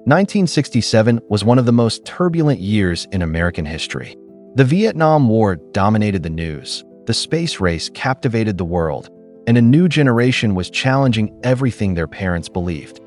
1967 was one of the most turbulent years in American history. The Vietnam War dominated the news, the space race captivated the world, and a new generation was challenging everything their parents believed.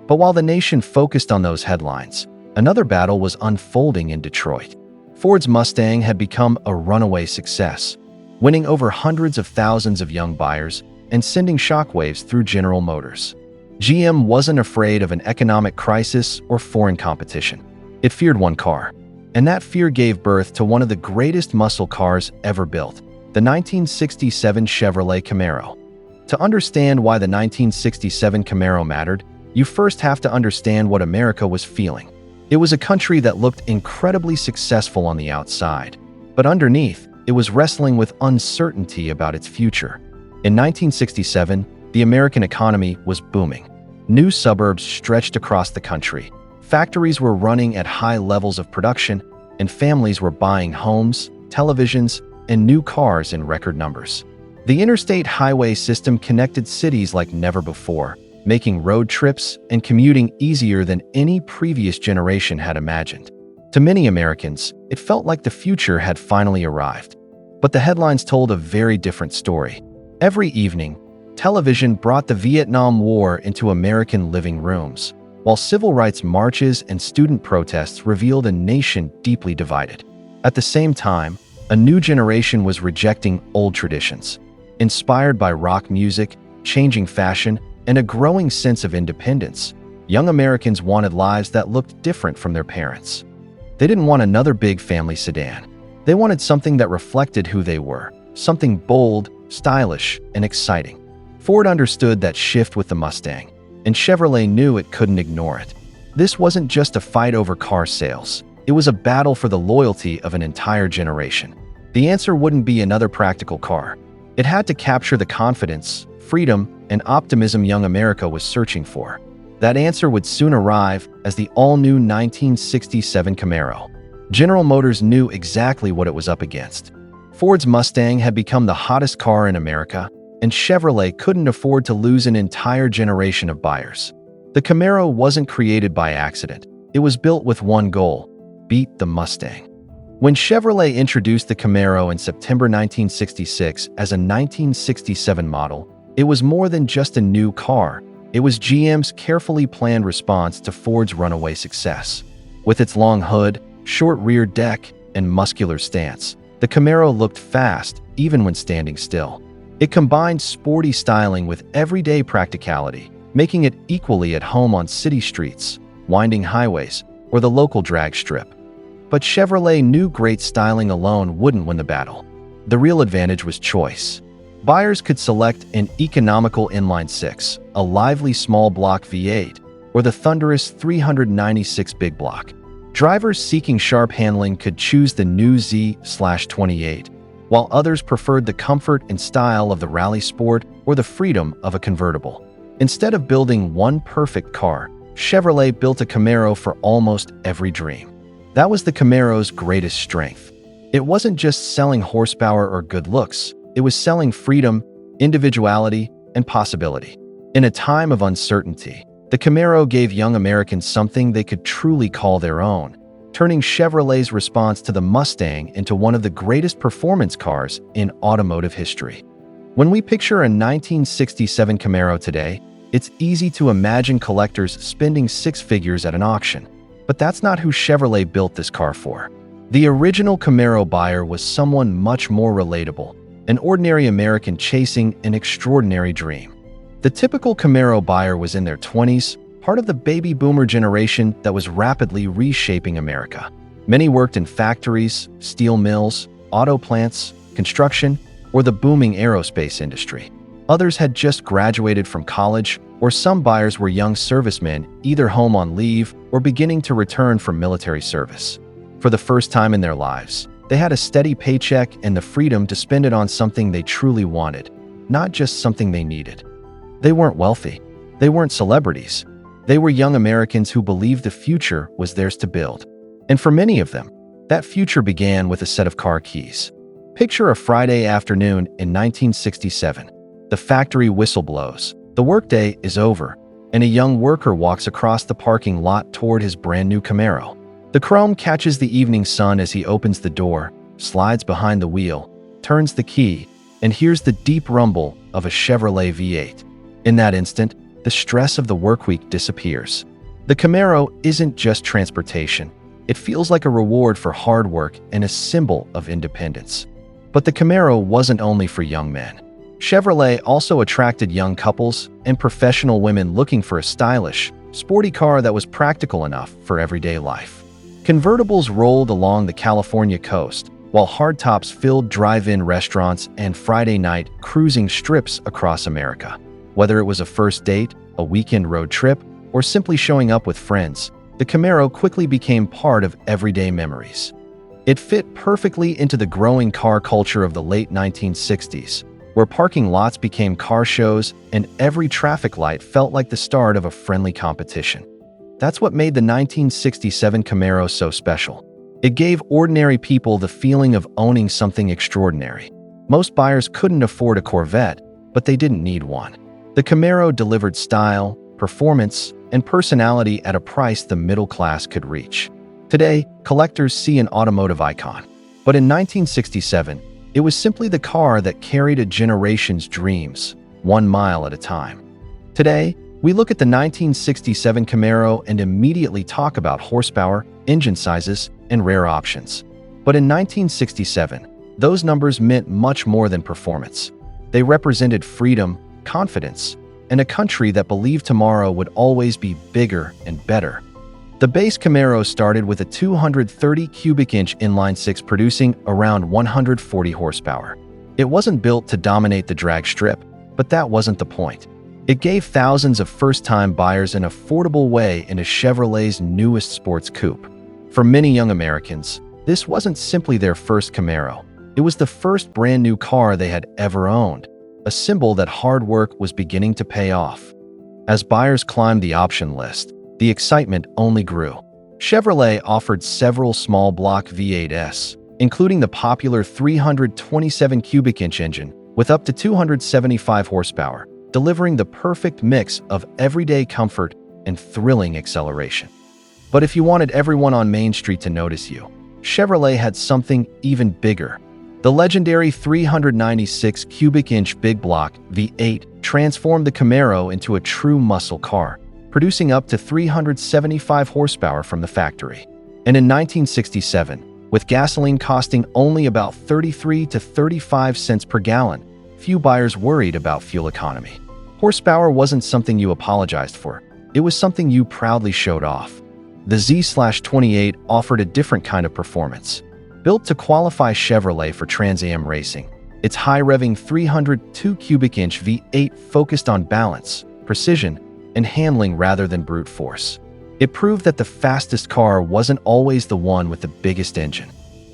But while the nation focused on those headlines, another battle was unfolding in Detroit. Ford's Mustang had become a runaway success, winning over hundreds of thousands of young buyers and sending shockwaves through General Motors. GM wasn't afraid of an economic crisis or foreign competition. It feared one car, and that fear gave birth to one of the greatest muscle cars ever built, the 1967 Chevrolet Camaro. To understand why the 1967 Camaro mattered, you first have to understand what America was feeling. It was a country that looked incredibly successful on the outside, but underneath, it was wrestling with uncertainty about its future. In 1967, the American economy was booming. New suburbs stretched across the country. Factories were running at high levels of production, and families were buying homes, televisions, and new cars in record numbers. The interstate highway system connected cities like never before, making road trips and commuting easier than any previous generation had imagined. To many Americans, it felt like the future had finally arrived. But the headlines told a very different story. Every evening, television brought the Vietnam War into American living rooms, while civil rights marches and student protests revealed a nation deeply divided. At the same time, a new generation was rejecting old traditions. Inspired by rock music, changing fashion, and a growing sense of independence, young Americans wanted lives that looked different from their parents. They didn't want another big family sedan. They wanted something that reflected who they were, something bold, stylish, and exciting. Ford understood that shift with the Mustang, and Chevrolet knew it couldn't ignore it. This wasn't just a fight over car sales. It was a battle for the loyalty of an entire generation. The answer wouldn't be another practical car. It had to capture the confidence, freedom, and optimism young America was searching for. That answer would soon arrive as the all-new 1967 Camaro. General Motors knew exactly what it was up against. Ford's Mustang had become the hottest car in America, and Chevrolet couldn't afford to lose an entire generation of buyers. The Camaro wasn't created by accident. It was built with one goal: beat the Mustang. When Chevrolet introduced the Camaro in September 1966 as a 1967 model, it was more than just a new car. It was GM's carefully planned response to Ford's runaway success. With its long hood, short rear deck, and muscular stance, the Camaro looked fast even when standing still. It combined sporty styling with everyday practicality, making it equally at home on city streets, winding highways, or the local drag strip. But Chevrolet knew great styling alone wouldn't win the battle. The real advantage was choice. Buyers could select an economical inline-six, a lively small block V8, or the thunderous 396 big block. Drivers seeking sharp handling could choose the new Z/28, while others preferred the comfort and style of the Rally Sport or the freedom of a convertible. Instead of building one perfect car, Chevrolet built a Camaro for almost every dream. That was the Camaro's greatest strength. It wasn't just selling horsepower or good looks. It was selling freedom, individuality, and possibility. In a time of uncertainty, the Camaro gave young Americans something they could truly call their own, turning Chevrolet's response to the Mustang into one of the greatest performance cars in automotive history. When we picture a 1967 Camaro today, it's easy to imagine collectors spending six figures at an auction. But that's not who Chevrolet built this car for. The original Camaro buyer was someone much more relatable, an ordinary American chasing an extraordinary dream. The typical Camaro buyer was in their 20s, part of the baby boomer generation that was rapidly reshaping America. Many worked in factories, steel mills, auto plants, construction, or the booming aerospace industry. Others had just graduated from college, or some buyers were young servicemen, either home on leave or beginning to return from military service. For the first time in their lives, they had a steady paycheck and the freedom to spend it on something they truly wanted, not just something they needed. They weren't wealthy. They weren't celebrities. They were young Americans who believed the future was theirs to build. And for many of them, that future began with a set of car keys. Picture a Friday afternoon in 1967. The factory whistle blows. The workday is over, and a young worker walks across the parking lot toward his brand new Camaro. The chrome catches the evening sun as he opens the door, slides behind the wheel, turns the key, and hears the deep rumble of a Chevrolet V8. In that instant, the stress of the workweek disappears. The Camaro isn't just transportation. It feels like a reward for hard work and a symbol of independence. But the Camaro wasn't only for young men. Chevrolet also attracted young couples and professional women looking for a stylish, sporty car that was practical enough for everyday life. Convertibles rolled along the California coast, while hardtops filled drive-in restaurants and Friday night cruising strips across America. Whether it was a first date, a weekend road trip, or simply showing up with friends, the Camaro quickly became part of everyday memories. It fit perfectly into the growing car culture of the late 1960s, where parking lots became car shows and every traffic light felt like the start of a friendly competition. That's what made the 1967 Camaro so special. It gave ordinary people the feeling of owning something extraordinary. Most buyers couldn't afford a Corvette, but they didn't need one. The Camaro delivered style, performance, and personality at a price the middle class could reach. Today, collectors see an automotive icon. But in 1967, it was simply the car that carried a generation's dreams, 1 mile at a time. Today, we look at the 1967 Camaro and immediately talk about horsepower, engine sizes, and rare options. But in 1967, those numbers meant much more than performance. They represented freedom, confidence, and a country that believed tomorrow would always be bigger and better. The base Camaro started with a 230 cubic inch inline-six producing around 140 horsepower. It wasn't built to dominate the drag strip, but that wasn't the point. It gave thousands of first-time buyers an affordable way into Chevrolet's newest sports coupe. For many young Americans, this wasn't simply their first Camaro. It was the first brand new car they had ever owned, a symbol that hard work was beginning to pay off. As buyers climbed the option list, the excitement only grew. Chevrolet offered several small block V8s, including the popular 327 cubic inch engine with up to 275 horsepower, delivering the perfect mix of everyday comfort and thrilling acceleration. But if you wanted everyone on Main Street to notice you, Chevrolet had something even bigger. The legendary 396 cubic inch big block V8 transformed the Camaro into a true muscle car, producing up to 375 horsepower from the factory. And in 1967, with gasoline costing only about 33 to 35 cents per gallon, few buyers worried about fuel economy. Horsepower wasn't something you apologized for. It was something you proudly showed off. The Z/28 offered a different kind of performance. Built to qualify Chevrolet for Trans Am racing, its high-revving 302 cubic inch V8 focused on balance, precision, and handling rather than brute force. It proved that the fastest car wasn't always the one with the biggest engine.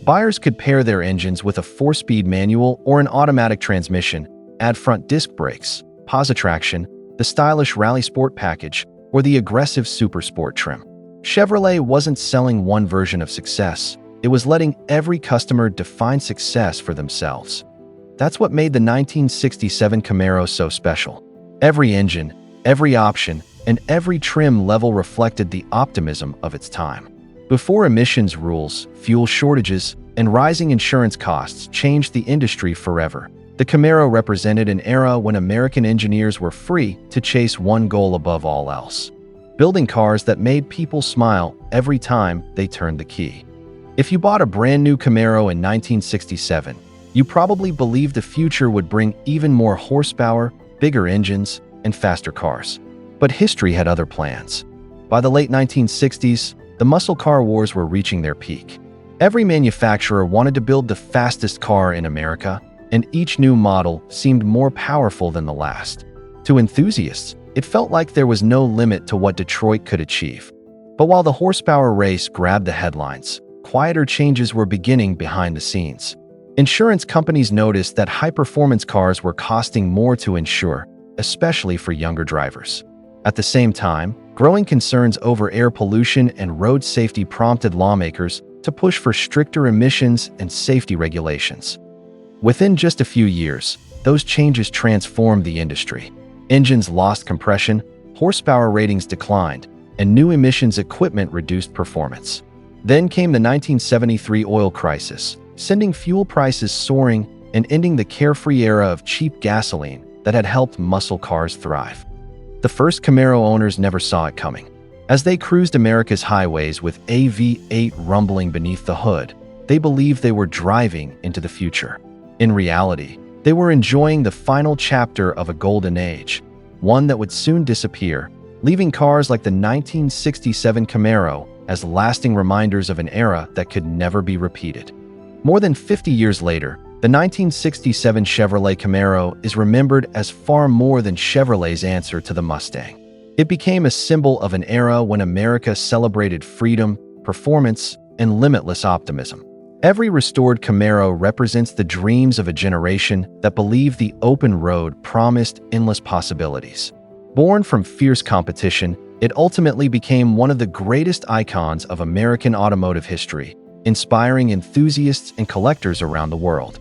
Buyers could pair their engines with a 4-speed manual or an automatic transmission, add front disc brakes, Pause traction, the stylish Rally Sport package, or the aggressive Super Sport trim. Chevrolet wasn't selling one version of success. It was letting every customer define success for themselves. That's what made the 1967 Camaro so special. Every engine, every option, and every trim level reflected the optimism of its time. Before emissions rules, fuel shortages, and rising insurance costs changed the industry forever, the Camaro represented an era when American engineers were free to chase one goal above all else: building cars that made people smile every time they turned the key. If you bought a brand new Camaro in 1967, you probably believed the future would bring even more horsepower, bigger engines, and faster cars. But history had other plans. By the late 1960s, the muscle car wars were reaching their peak. Every manufacturer wanted to build the fastest car in America, and each new model seemed more powerful than the last. To enthusiasts, it felt like there was no limit to what Detroit could achieve. But while the horsepower race grabbed the headlines, quieter changes were beginning behind the scenes. Insurance companies noticed that high-performance cars were costing more to insure, especially for younger drivers. At the same time, growing concerns over air pollution and road safety prompted lawmakers to push for stricter emissions and safety regulations. Within just a few years, those changes transformed the industry. Engines lost compression, horsepower ratings declined, and new emissions equipment reduced performance. Then came the 1973 oil crisis, sending fuel prices soaring and ending the carefree era of cheap gasoline that had helped muscle cars thrive. The first Camaro owners never saw it coming. As they cruised America's highways with a V8 rumbling beneath the hood, they believed they were driving into the future. In reality, they were enjoying the final chapter of a golden age, one that would soon disappear, leaving cars like the 1967 Camaro as lasting reminders of an era that could never be repeated. More than 50 years later, the 1967 Chevrolet Camaro is remembered as far more than Chevrolet's answer to the Mustang. It became a symbol of an era when America celebrated freedom, performance, and limitless optimism. Every restored Camaro represents the dreams of a generation that believed the open road promised endless possibilities. Born from fierce competition, it ultimately became one of the greatest icons of American automotive history, inspiring enthusiasts and collectors around the world.